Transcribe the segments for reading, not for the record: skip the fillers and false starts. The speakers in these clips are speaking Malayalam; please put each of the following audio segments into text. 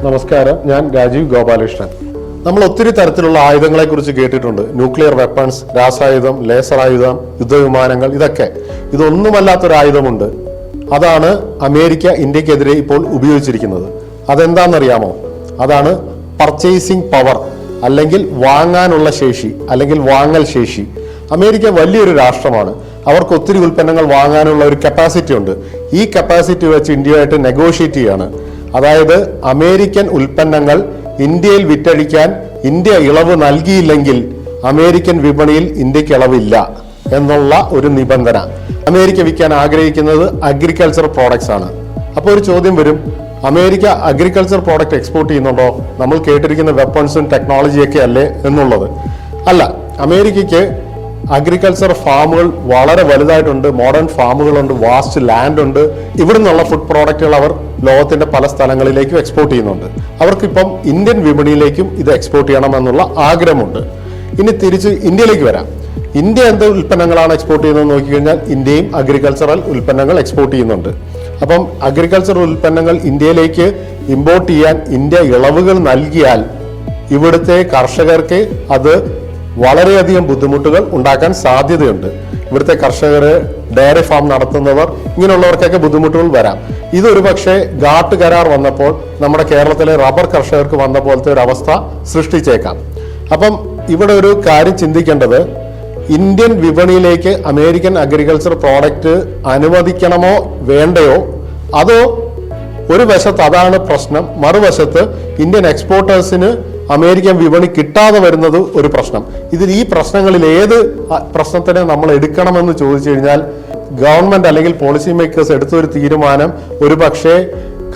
നമസ്കാരം, ഞാൻ രാജീവ് ഗോപാലകൃഷ്ണൻ. നമ്മൾ ഒത്തിരി തരത്തിലുള്ള ആയുധങ്ങളെ കുറിച്ച് കേട്ടിട്ടുണ്ട്. ന്യൂക്ലിയർ വെപ്പൺസ്, രാസായുധം, ലേസർ ആയുധം, യുദ്ധവിമാനങ്ങൾ, ഇതൊന്നുമല്ലാത്തൊരു ആയുധമുണ്ട്. അതാണ് അമേരിക്ക ഇന്ത്യക്കെതിരെ ഇപ്പോൾ ഉപയോഗിച്ചിരിക്കുന്നത്. അതെന്താണെന്നറിയാമോ? അതാണ് പർച്ചേസിംഗ് പവർ, അല്ലെങ്കിൽ വാങ്ങാനുള്ള ശേഷി, അല്ലെങ്കിൽ വാങ്ങൽ ശേഷി. അമേരിക്ക വലിയൊരു രാഷ്ട്രമാണ്. അവർക്ക് ഒത്തിരി ഉൽപ്പന്നങ്ങൾ വാങ്ങാനുള്ള ഒരു കപ്പാസിറ്റി ഉണ്ട്. ഈ കപ്പാസിറ്റി വെച്ച് ഇന്ത്യയുമായിട്ട് നെഗോഷിയേറ്റ് ചെയ്യാണ്. അതായത് അമേരിക്കൻ ഉൽപ്പന്നങ്ങൾ ഇന്ത്യയിൽ വിറ്റഴിക്കാൻ ഇന്ത്യ ഇളവ് നൽകിയില്ലെങ്കിൽ അമേരിക്കൻ വിപണിയിൽ ഇന്ത്യക്ക് ഇളവില്ല എന്നുള്ള ഒരു നിബന്ധന. അമേരിക്ക വിൽക്കാൻ ആഗ്രഹിക്കുന്നത് അഗ്രികൾച്ചർ പ്രോഡക്ട്സ് ആണ്. അപ്പോൾ ഒരു ചോദ്യം വരും, അമേരിക്ക അഗ്രികൾച്ചർ പ്രോഡക്റ്റ് എക്സ്പോർട്ട് ചെയ്യുന്നുണ്ടോ? നമ്മൾ കേട്ടിരിക്കുന്ന വെപ്പൺസും ടെക്നോളജിയൊക്കെ അല്ലേ എന്നുള്ളത്. അല്ല, അമേരിക്കയ്ക്ക് അഗ്രികൾച്ചർ ഫാമുകൾ വളരെ വലുതായിട്ടുണ്ട്, മോഡേൺ ഫാമുകളുണ്ട്, വാസ്റ്റ് ലാൻഡ് ഉണ്ട്. ഇവിടെ നിന്നുള്ള ഫുഡ് പ്രോഡക്റ്റുകൾ അവർ ലോകത്തിന്റെ പല സ്ഥലങ്ങളിലേക്കും എക്സ്പോർട്ട് ചെയ്യുന്നുണ്ട്. അവർക്കിപ്പം ഇന്ത്യൻ വിപണിയിലേക്കും ഇത് എക്സ്പോർട്ട് ചെയ്യണമെന്നുള്ള ആഗ്രഹമുണ്ട്. ഇനി തിരിച്ച് ഇന്ത്യയിലേക്ക് വരാം. ഇന്ത്യ എന്ത് ഉൽപ്പന്നങ്ങളാണ് എക്സ്പോർട്ട് ചെയ്യുന്നത് നോക്കിക്കഴിഞ്ഞാൽ ഇന്ത്യയും അഗ്രികൾച്ചറൽ ഉൽപ്പന്നങ്ങൾ എക്സ്പോർട്ട് ചെയ്യുന്നുണ്ട്. അപ്പം അഗ്രികൾച്ചർ ഉൽപ്പന്നങ്ങൾ ഇന്ത്യയിലേക്ക് ഇമ്പോർട്ട് ചെയ്യാൻ ഇന്ത്യ ഇളവുകൾ നൽകിയാൽ ഇവിടുത്തെ കർഷകർക്ക് അത് വളരെയധികം ബുദ്ധിമുട്ടുകൾ ഉണ്ടാക്കാൻ സാധ്യതയുണ്ട്. ഇവിടുത്തെ കർഷകർ, ഡയറി ഫാം നടത്തുന്നവർ, ഇങ്ങനെയുള്ളവർക്കൊക്കെ ബുദ്ധിമുട്ടുകൾ വരാം. ഇതൊരു പക്ഷേ ഘാട്ട് കരാർ വന്നപ്പോൾ നമ്മുടെ കേരളത്തിലെ റബ്ബർ കർഷകർക്ക് വന്ന പോലത്തെ ഒരു അവസ്ഥ സൃഷ്ടിച്ചേക്കാം. അപ്പം ഇവിടെ ഒരു കാര്യം ചിന്തിക്കേണ്ടത്, ഇന്ത്യൻ വിപണിയിലേക്ക് അമേരിക്കൻ അഗ്രികൾച്ചർ പ്രോഡക്റ്റ് അനുവദിക്കണമോ വേണ്ടയോ, അതോ ഒരു വശത്ത് അതാണ് പ്രശ്നം, മറുവശത്ത് ഇന്ത്യൻ എക്സ്പോർട്ടേഴ്സിന് അമേരിക്കൻ വിപണി കിട്ടാതെ വരുന്നത് ഒരു പ്രശ്നം. ഈ പ്രശ്നങ്ങളിൽ ഏത് പ്രശ്നത്തിനെ നമ്മൾ എടുക്കണമെന്ന് ചോദിച്ചു കഴിഞ്ഞാൽ ഗവൺമെന്റ് അല്ലെങ്കിൽ പോളിസി മേക്കേഴ്സ് എടുത്തൊരു തീരുമാനം ഒരു പക്ഷേ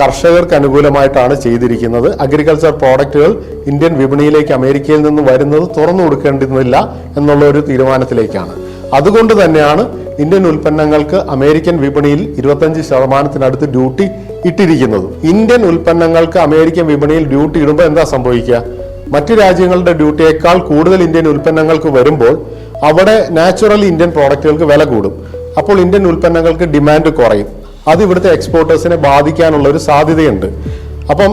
കർഷകർക്ക് അനുകൂലമായിട്ടാണ് ചെയ്തിരിക്കുന്നത്. അഗ്രികൾച്ചർ പ്രോഡക്റ്റുകൾ ഇന്ത്യൻ വിപണിയിലേക്ക് അമേരിക്കയിൽ നിന്ന് വരുന്നത് തുറന്നു കൊടുക്കേണ്ടതില്ല എന്നുള്ള ഒരു തീരുമാനത്തിലേക്കാണ്. അതുകൊണ്ട് തന്നെയാണ് ഇന്ത്യൻ ഉൽപ്പന്നങ്ങൾക്ക് അമേരിക്കൻ വിപണിയിൽ 25% ഡ്യൂട്ടി ഇട്ടിരിക്കുന്നത്. ഇന്ത്യൻ ഉൽപ്പന്നങ്ങൾക്ക് അമേരിക്കൻ വിപണിയിൽ ഡ്യൂട്ടി ഇടുമ്പോൾ എന്താ സംഭവിക്കുക? മറ്റു രാജ്യങ്ങളുടെ ഡ്യൂട്ടിയേക്കാൾ കൂടുതൽ ഇന്ത്യൻ ഉൽപ്പന്നങ്ങൾക്ക് വരുമ്പോൾ അവിടെ നാച്ചുറലി ഇന്ത്യൻ പ്രോഡക്റ്റുകൾക്ക് വില കൂടും. അപ്പോൾ ഇന്ത്യൻ ഉൽപ്പന്നങ്ങൾക്ക് ഡിമാൻഡ് കുറയും. അത് ഇവിടുത്തെ എക്സ്പോർട്ടേഴ്സിനെ ബാധിക്കാനുള്ള ഒരു സാധ്യതയുണ്ട്. അപ്പം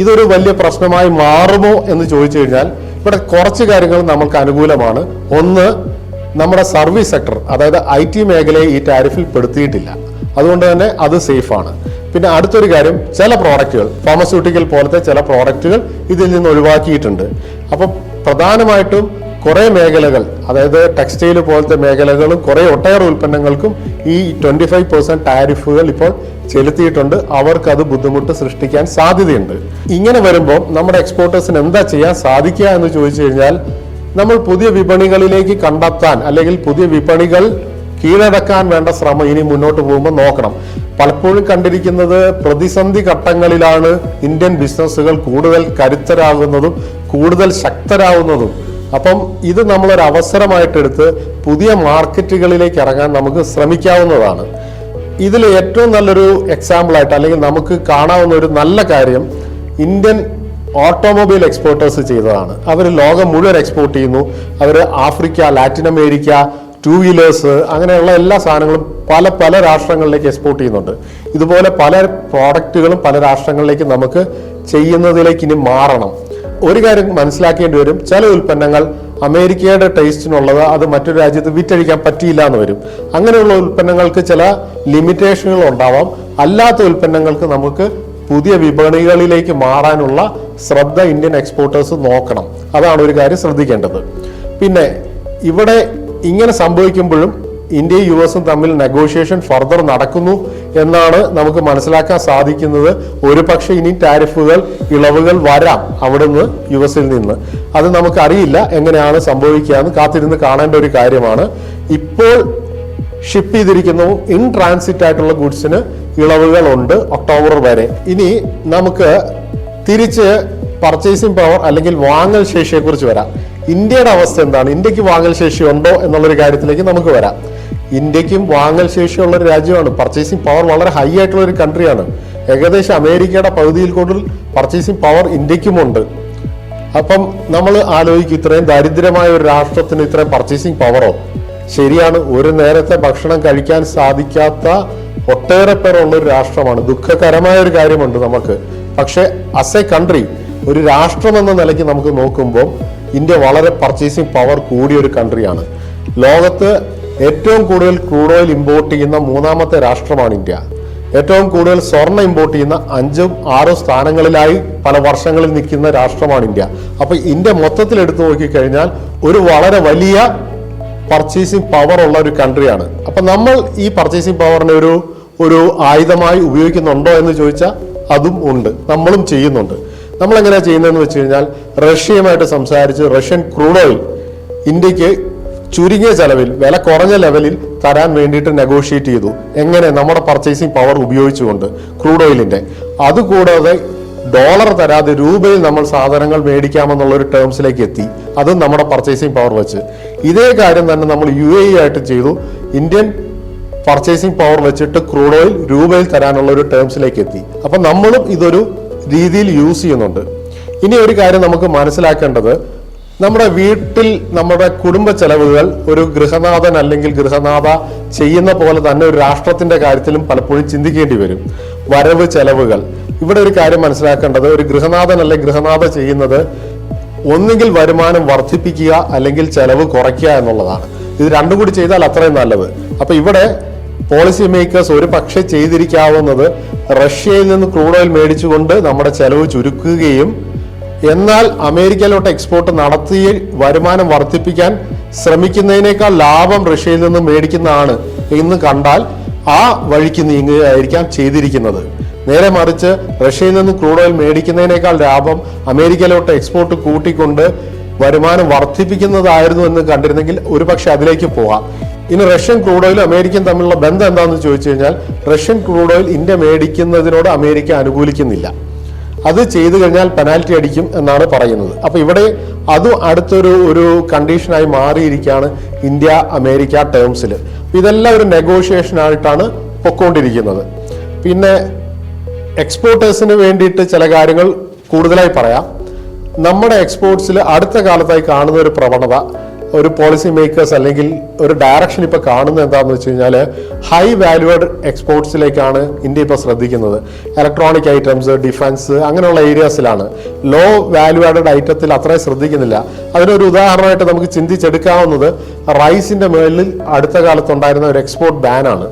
ഇതൊരു വലിയ പ്രശ്നമായി മാറുമോ എന്ന് ചോദിച്ചു കഴിഞ്ഞാൽ ഇവിടെ കുറച്ച് കാര്യങ്ങൾ നമുക്ക് അനുകൂലമാണ്. ഒന്ന്, നമ്മുടെ സർവീസ് സെക്ടർ, അതായത് IT മേഖലയെ ഈ ടാരിഫിൽ പെടുത്തിയിട്ടില്ല. അതുകൊണ്ട് തന്നെ അത് സേഫാണ്. പിന്നെ അടുത്തൊരു കാര്യം, ചില പ്രോഡക്റ്റുകൾ, ഫാർമസ്യൂട്ടിക്കൽ പോലത്തെ ചില പ്രോഡക്റ്റുകൾ ഇതിൽ നിന്ന് ഒഴിവാക്കിയിട്ടുണ്ട്. അപ്പം പ്രധാനമായിട്ടും കുറേ മേഖലകൾ, അതായത് ടെക്സ്റ്റൈൽ പോലത്തെ മേഖലകളും ഒട്ടേറെ ഉൽപ്പന്നങ്ങൾക്കും ഈ 25% ടാരിഫുകൾ ഇപ്പോൾ ചെലുത്തിയിട്ടുണ്ട്. അവർക്ക് അത് ബുദ്ധിമുട്ട് സൃഷ്ടിക്കാൻ സാധ്യതയുണ്ട്. ഇങ്ങനെ വരുമ്പോൾ നമ്മുടെ എക്സ്പോർട്ടേഴ്സിന് എന്താ ചെയ്യാൻ സാധിക്കുക എന്ന് ചോദിച്ചു കഴിഞ്ഞാൽ, നമ്മൾ പുതിയ വിപണികളിലേക്ക് കണ്ടെത്താൻ അല്ലെങ്കിൽ പുതിയ വിപണികൾ കീഴടക്കാൻ വേണ്ട ശ്രമം ഇനി മുന്നോട്ട് പോകുമ്പോൾ നോക്കണം. പലപ്പോഴും കണ്ടിരിക്കുന്നത് പ്രതിസന്ധി ഘട്ടങ്ങളിലാണ് ഇന്ത്യൻ ബിസിനസ്സുകൾ കൂടുതൽ കരുത്തരാകുന്നതും കൂടുതൽ ശക്തരാകുന്നതും. അപ്പം ഇത് നമ്മളൊരു അവസരമായിട്ടെടുത്ത് പുതിയ മാർക്കറ്റുകളിലേക്ക് ഇറങ്ങാൻ നമുക്ക് ശ്രമിക്കാവുന്നതാണ്. ഇതിൽ ഏറ്റവും നല്ലൊരു എക്സാമ്പിളായിട്ട് അല്ലെങ്കിൽ നമുക്ക് കാണാവുന്ന ഒരു നല്ല കാര്യം ഇന്ത്യൻ ഓട്ടോമൊബൈൽ എക്സ്പോർട്ടേഴ്സ് ചെയ്തതാണ്. അവർ ലോകം മുഴുവൻ എക്സ്പോർട്ട് ചെയ്യുന്നു. അവർ ആഫ്രിക്ക, ലാറ്റിൻ അമേരിക്ക, 2 വീലേഴ്സ്, അങ്ങനെയുള്ള എല്ലാ സാധനങ്ങളും പല രാഷ്ട്രങ്ങളിലേക്ക് എക്സ്പോർട്ട് ചെയ്യുന്നുണ്ട്. ഇതുപോലെ പല പ്രോഡക്റ്റുകളും പല രാഷ്ട്രങ്ങളിലേക്ക് നമുക്ക് ചെയ്യുന്നതിലേക്ക് ഇനി മാറണം. ഒരു കാര്യം മനസ്സിലാക്കേണ്ടി വരും, ചില ഉൽപ്പന്നങ്ങൾ അമേരിക്കയുടെ ടേസ്റ്റിനുള്ളത് അത് മറ്റൊരു രാജ്യത്ത് വിറ്റഴിക്കാൻ പറ്റിയില്ല എന്ന് വരും. അങ്ങനെയുള്ള ഉൽപ്പന്നങ്ങൾക്ക് ചില ലിമിറ്റേഷനുകൾ ഉണ്ടാവാം. അല്ലാത്ത ഉൽപ്പന്നങ്ങൾക്ക് നമുക്ക് പുതിയ വിപണികളിലേക്ക് മാറാനുള്ള ശ്രദ്ധ ഇന്ത്യൻ എക്സ്പോർട്ടേഴ്സ് നോക്കണം. അതാണ് ഒരു കാര്യം ശ്രദ്ധിക്കേണ്ടത്. പിന്നെ ഇവിടെ ഇങ്ങനെ സംഭവിക്കുമ്പോഴും ഇന്ത്യയും US തമ്മിൽ നെഗോഷിയേഷൻ ഫർദർ നടക്കുന്നു എന്നാണ് നമുക്ക് മനസ്സിലാക്കാൻ സാധിക്കുന്നത്. ഒരു പക്ഷേ ഇനി ടാരിഫുകൾ, ഇളവുകൾ വരാം അവിടുന്ന്, US നിന്ന്. അത് നമുക്കറിയില്ല എങ്ങനെയാണ് സംഭവിക്കുക എന്ന് കാത്തിരുന്ന് കാണേണ്ട ഒരു കാര്യമാണ്. ഇപ്പോൾ ഷിപ്പ് ചെയ്തിരിക്കുന്നു ഇൻ ട്രാൻസിറ്റ് ആയിട്ടുള്ള ഗുഡ്സിന് ഇളവുകൾ ഉണ്ട് ഒക്ടോബർ വരെ. ഇനി നമുക്ക് തിരിച്ച് പർച്ചേസിംഗ് പവർ അല്ലെങ്കിൽ വാങ്ങൽ ശേഷിയെ കുറിച്ച് വരാം. ഇന്ത്യയുടെ അവസ്ഥ എന്താണ്? ഇന്ത്യക്ക് വാങ്ങൽ ശേഷി ഉണ്ടോ എന്നുള്ളൊരു കാര്യത്തിലേക്ക് നമുക്ക് വരാം. ഇന്ത്യക്കും വാങ്ങൽ ശേഷിയുള്ള ഒരു രാജ്യമാണ്. പർച്ചേസിംഗ് പവർ വളരെ ഹൈ ആയിട്ടുള്ള ഒരു കൺട്രിയാണ്. ഏകദേശം അമേരിക്കയുടെ പകുതിയിൽ കൂടുതൽ പർച്ചേസിംഗ് പവർ ഇന്ത്യക്കുമുണ്ട്. അപ്പം നമ്മൾ ആലോചിക്കും, ഇത്രയും ദരിദ്രമായ ഒരു രാഷ്ട്രത്തിന് ഇത്രയും പർച്ചേസിംഗ് പവറോ? ശരിയാണ്, ഒരു നേരത്തെ ഭക്ഷണം കഴിക്കാൻ സാധിക്കാത്ത ഒട്ടേറെ പേരുള്ള ഒരു രാഷ്ട്രമാണ്. ദുഃഖകരമായ ഒരു കാര്യമുണ്ട് നമുക്ക്. പക്ഷെ ആസ് എ കൺട്രി, ഒരു രാഷ്ട്രം എന്ന നിലയ്ക്ക് നമുക്ക് നോക്കുമ്പോൾ ഇന്ത്യ വളരെ പർച്ചേസിംഗ് പവർ കൂടിയ ഒരു കൺട്രിയാണ്. ലോകത്ത് ഏറ്റവും കൂടുതൽ ക്രൂഡ് ഓയിൽ ഇമ്പോർട്ട് ചെയ്യുന്ന 3ാമത്തെ രാഷ്ട്രമാണ് ഇന്ത്യ. ഏറ്റവും കൂടുതൽ സ്വർണ്ണ ഇമ്പോർട്ട് ചെയ്യുന്ന 5ഉം 6ഉം സ്ഥാനങ്ങളിലായി പല വർഷങ്ങളിൽ നിൽക്കുന്ന രാഷ്ട്രമാണ് ഇന്ത്യ. അപ്പൊ ഇന്ത്യ മൊത്തത്തിൽ എടുത്തു നോക്കിക്കഴിഞ്ഞാൽ ഒരു വളരെ വലിയ പർച്ചേസിംഗ് പവർ ഉള്ള ഒരു കൺട്രിയാണ്. അപ്പൊ നമ്മൾ ഈ പർച്ചേസിംഗ് പവറിനെ ഒരു ആയുധമായി ഉപയോഗിക്കുന്നുണ്ടോ എന്ന് ചോദിച്ചാൽ അതും ഉണ്ട്, നമ്മളും ചെയ്യുന്നുണ്ട്. നമ്മൾ എങ്ങനെയാ ചെയ്യുന്നതെന്ന് വെച്ച് കഴിഞ്ഞാൽ റഷ്യയുമായിട്ട് സംസാരിച്ച് റഷ്യൻ ക്രൂഡ് ഓയിൽ ഇന്ത്യക്ക് ചുരുങ്ങിയ ചെലവിൽ, വില കുറഞ്ഞ ലെവലിൽ തരാൻ വേണ്ടിയിട്ട് നെഗോഷിയേറ്റ് ചെയ്തു. എങ്ങനെ? നമ്മുടെ പർച്ചേസിംഗ് പവർ ഉപയോഗിച്ചുകൊണ്ട് ക്രൂഡ് ഓയിലിന്റെ. അതുകൂടാതെ ഡോളർ തരാതെ രൂപയിൽ നമ്മൾ സാധനങ്ങൾ മേടിക്കാമെന്നുള്ള ഒരു ടേംസിലേക്ക് എത്തി. അതും നമ്മുടെ പർച്ചേസിംഗ് പവർ വെച്ച്. ഇതേ കാര്യം തന്നെ നമ്മൾ UAE ആയിട്ട് ചെയ്തു. ഇന്ത്യൻ പർച്ചേസിംഗ് പവർ വെച്ചിട്ട് ക്രൂഡ് ഓയിൽ രൂപയിൽ തരാനുള്ള ഒരു ടേംസിലേക്ക് എത്തി. അപ്പൊ നമ്മളും ഇതൊരു രീതിയിൽ യൂസ് ചെയ്യുന്നുണ്ട്. ഇനി ഒരു കാര്യം നമുക്ക് മനസ്സിലാക്കേണ്ടത്, നമ്മുടെ വീട്ടിൽ നമ്മുടെ കുടുംബ ചെലവുകൾ ഒരു ഗൃഹനാഥൻ അല്ലെങ്കിൽ ഗൃഹനാഥ ചെയ്യുന്ന പോലെ തന്നെ ഒരു രാഷ്ട്രത്തിന്റെ കാര്യത്തിലും പലപ്പോഴും ചിന്തിക്കേണ്ടി വരും. വരവ് ചെലവുകൾ. ഇവിടെ ഒരു കാര്യം മനസ്സിലാക്കേണ്ടത്, ഒരു ഗൃഹനാഥൻ അല്ലെങ്കിൽ ഗൃഹനാഥ ചെയ്യുന്നത് ഒന്നുകിൽ വരുമാനം വർദ്ധിപ്പിക്കുക അല്ലെങ്കിൽ ചെലവ് കുറയ്ക്കുക എന്നുള്ളതാണ്. ഇത് രണ്ടും കൂടി ചെയ്താൽ അത്രയും നല്ലത്. അപ്പൊ ഇവിടെ പോളിസി മേക്കേഴ്സ് ഒരു പക്ഷേ ചെയ്തിരിക്കാവുന്നത് റഷ്യയിൽ നിന്ന് ക്രൂഡ് ഓയിൽ മേടിച്ചുകൊണ്ട് നമ്മുടെ ചെലവ് ചുരുക്കുകയും എന്നാൽ അമേരിക്കയിലോട്ട് എക്സ്പോർട്ട് നടത്തി വരുമാനം വർദ്ധിപ്പിക്കാൻ ശ്രമിക്കുന്നതിനേക്കാൾ ലാഭം റഷ്യയിൽ നിന്ന് മേടിക്കുന്നതാണ് എന്ന് കണ്ടാൽ ആ വഴിക്ക് നീങ്ങുകയായിരിക്കാം ചെയ്തിരിക്കുന്നത്. നേരെ മറിച്ച് റഷ്യയിൽ നിന്ന് ക്രൂഡ് ഓയിൽ മേടിക്കുന്നതിനേക്കാൾ ലാഭം അമേരിക്കയിലോട്ട് എക്സ്പോർട്ട് കൂട്ടിക്കൊണ്ട് വരുമാനം വർദ്ധിപ്പിക്കുന്നതായിരുന്നു എന്ന് കണ്ടിരുന്നെങ്കിൽ ഒരുപക്ഷെ അതിലേക്ക് പോകാം. ഇനി റഷ്യൻ ക്രൂഡ് ഓയിലും അമേരിക്കൻ തമ്മിലുള്ള ബന്ധം എന്താണെന്ന് ചോദിച്ചു കഴിഞ്ഞാൽ, റഷ്യൻ ക്രൂഡ് ഓയിൽ ഇന്ത്യ മേടിക്കുന്നതിനോട് അമേരിക്ക അനുകൂലിക്കുന്നില്ല. അത് ചെയ്തു കഴിഞ്ഞാൽ പെനാൽറ്റി അടിക്കും എന്നാണ് പറയുന്നത്. അപ്പൊ ഇവിടെ അതും അടുത്തൊരു കണ്ടീഷനായി മാറിയിരിക്കുകയാണ് ഇന്ത്യ അമേരിക്ക ടേംസിൽ. ഇതെല്ലാം ഒരു നെഗോഷിയേഷൻ ആയിട്ടാണ് പൊക്കോണ്ടിരിക്കുന്നത്. പിന്നെ എക്സ്പോർട്ടേഴ്സിന് വേണ്ടിയിട്ട് ചില കാര്യങ്ങൾ കൂടുതലായി പറയാം. നമ്മുടെ എക്സ്പോർട്സിൽ അടുത്ത കാലത്തായി കാണുന്ന ഒരു പ്രവണത, ഒരു പോളിസി മേക്കേഴ്സ് അല്ലെങ്കിൽ ഒരു ഡയറക്ഷൻ ഇപ്പൊ കാണുന്നത് എന്താണെന്ന് വെച്ച് കഴിഞ്ഞാൽ, ഹൈ വാല്യൂഡ് എക്സ്പോർട്സിലേക്കാണ് ഇന്ത്യ ഇപ്പൊ ശ്രദ്ധിക്കുന്നത്. ഇലക്ട്രോണിക് ഐറ്റംസ്, ഡിഫൻസ്, അങ്ങനെയുള്ള ഏരിയാസിലാണ്. ലോ വാല്യൂ ആഡഡ് ഐറ്റത്തിൽ അത്രയും ശ്രദ്ധിക്കുന്നില്ല. അതിനൊരു ഉദാഹരണമായിട്ട് നമുക്ക് ചിന്തിച്ചെടുക്കാവുന്നത് റൈസിന്റെ മേളിൽ അടുത്ത കാലത്തുണ്ടായിരുന്ന ഒരു എക്സ്പോർട്ട് ബാനാണ്.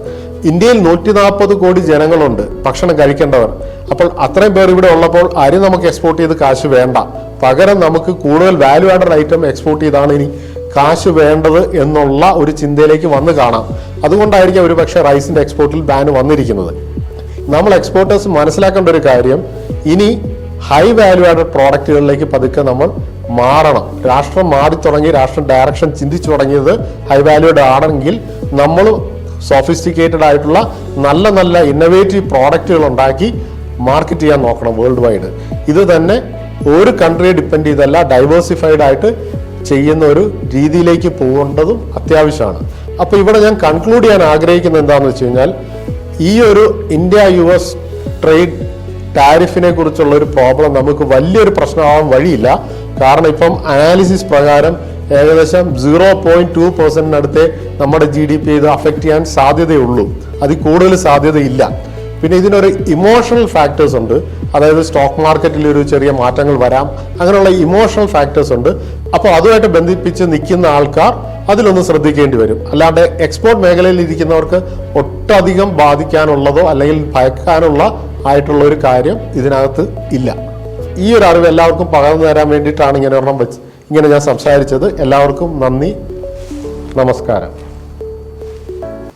ഇന്ത്യയിൽ 140 കോടി ജനങ്ങളുണ്ട് ഭക്ഷണം കഴിക്കേണ്ടവർ. അപ്പോൾ അത്രയും പേർ ഇവിടെ ഉള്ളപ്പോൾ അരി നമുക്ക് എക്സ്പോർട്ട് ചെയ്ത് കാശ് വേണ്ട, പകരം നമുക്ക് കൂടുതൽ വാല്യൂ ആഡഡ് ഐറ്റം എക്സ്പോർട്ട് ചെയ്താണ് ഇനി കാശ് വേണ്ടത് എന്നുള്ള ഒരു ചിന്തയിലേക്ക് വന്ന് കാണാം. അതുകൊണ്ടായിരിക്കും ഒരു പക്ഷേ റൈസിന്റെ എക്സ്പോർട്ടിൽ ബാൻ വന്നിരിക്കുന്നത്. നമ്മൾ എക്സ്പോർട്ടേഴ്സ് മനസ്സിലാക്കേണ്ട ഒരു കാര്യം, ഇനി ഹൈ വാല്യൂ ആഡഡ് പ്രോഡക്റ്റുകളിലേക്ക് പതുക്കെ നമ്മൾ മാറണം. രാഷ്ട്രം മാറി തുടങ്ങി, രാഷ്ട്രം ഡയറക്ഷൻ ചിന്തിച്ചു തുടങ്ങിയത് ഹൈ വാല്യൂഡ് ആണെങ്കിൽ നമ്മൾ സോഫിസ്റ്റിക്കേറ്റഡ് ആയിട്ടുള്ള നല്ല നല്ല ഇന്നോവേറ്റീവ് പ്രോഡക്റ്റുകൾ ഉണ്ടാക്കി മാർക്കറ്റ് ചെയ്യാൻ നോക്കണം വേൾഡ് വൈഡ്. ഇത് തന്നെ ഒരു കൺട്രിയെ ഡിപ്പെൻഡ് ചെയ്തല്ല, ഡൈവേഴ്സിഫൈഡ് ആയിട്ട് ചെയ്യുന്ന ഒരു രീതിയിലേക്ക് പോകേണ്ടതും അത്യാവശ്യമാണ്. അപ്പൊ ഇവിടെ ഞാൻ കൺക്ലൂഡ് ചെയ്യാൻ ആഗ്രഹിക്കുന്നത് എന്താണെന്ന് വെച്ച് കഴിഞ്ഞാൽ, ഈ ഒരു ഇന്ത്യ US ട്രേഡ് ടാരിഫിനെ കുറിച്ചുള്ള ഒരു പ്രോബ്ലം നമുക്ക് വലിയൊരു പ്രശ്നമാവാൻ വഴിയില്ല. കാരണം ഇപ്പം അനാലിസിസ് പ്രകാരം ഏകദേശം 0.2% നമ്മുടെ GDP ഇത് അഫക്റ്റ് ചെയ്യാൻ സാധ്യതയുള്ളൂ. അതിൽ കൂടുതൽ സാധ്യതയില്ല. പിന്നെ ഇതിനൊരു ഇമോഷണൽ ഫാക്ടേഴ്സ് ഉണ്ട്. അതായത് സ്റ്റോക്ക് മാർക്കറ്റിൽ ഒരു ചെറിയ മാറ്റങ്ങൾ വരാം, അങ്ങനെയുള്ള ഇമോഷണൽ ഫാക്ടേഴ്സ് ഉണ്ട്. അപ്പോൾ അതുമായിട്ട് ബന്ധിപ്പിച്ച് നിൽക്കുന്ന ആൾക്കാർ അതിലൊന്ന് ശ്രദ്ധിക്കേണ്ടി വരും. അല്ലാണ്ട് എക്സ്പോർട്ട് മേഖലയിൽ ഇരിക്കുന്നവർക്ക് ഒട്ടധികം ബാധിക്കാനുള്ളതോ അല്ലെങ്കിൽ ഭയക്കാനുള്ള ആയിട്ടുള്ള ഒരു കാര്യം ഇതിനകത്ത് ഇല്ല. ഈ ഒരു അറിവ് എല്ലാവർക്കും പകർന്നു തരാൻ വേണ്ടിയിട്ടാണ് ഇങ്ങനെ ഞാൻ സംസാരിച്ചത്. എല്ലാവർക്കും നന്ദി, നമസ്കാരം.